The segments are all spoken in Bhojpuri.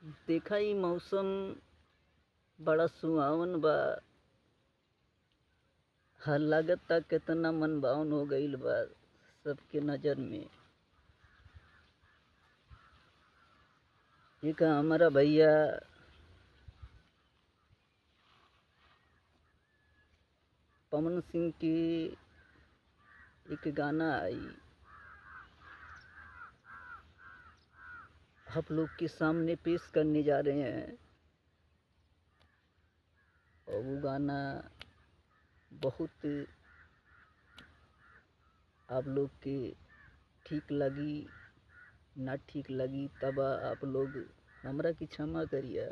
देखा ई मौसम बड़ा सुहावन बा। हर लागता केतना मनभावन हो गईल बा सबके नजर में। एक हमारा भैया पवन सिंह की एक गाना आई, आप लोग के सामने पेश करने जा रहे हैं। और वो गाना बहुत आप लोग के ठीक लगी ना ठीक लगी तब आप लोग हमरा की क्षमा करिए।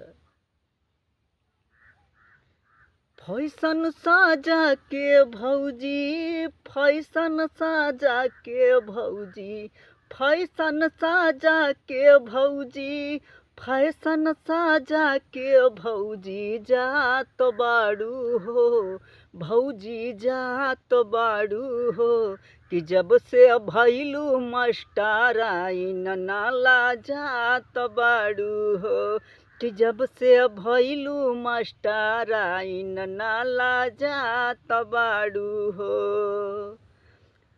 फैशन साजा के भौजी, फैशन साजा के भौजी, फैशन साजा के भौजी, फैशन साजा के भौजी जात बाड़ू हो, भौजी जात बाड़ू हो। कि जब से भैलू मास्टराइन नाला जात बाड़ू हो, कि जब से भैलू मास्टराइन नाला जात बाड़ू हो।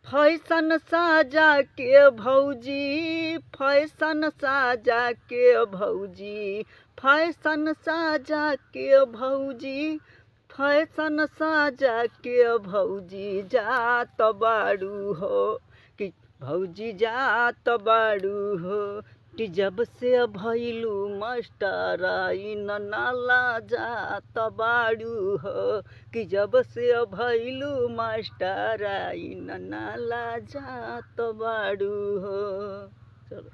फैशन साजा के भौजी, फैशन साजा के भौजी, फैशन साजा के भौजी, फैशन साजा के भौजी जात बाड़ू हो, कि भौजी जात बाड़ू हो। कि जब से भैलू मास्टराइन नाला जात बाड़ू हो, कि जब से भैलू मास्टराइन नाला जात बाड़ू हो। चलो।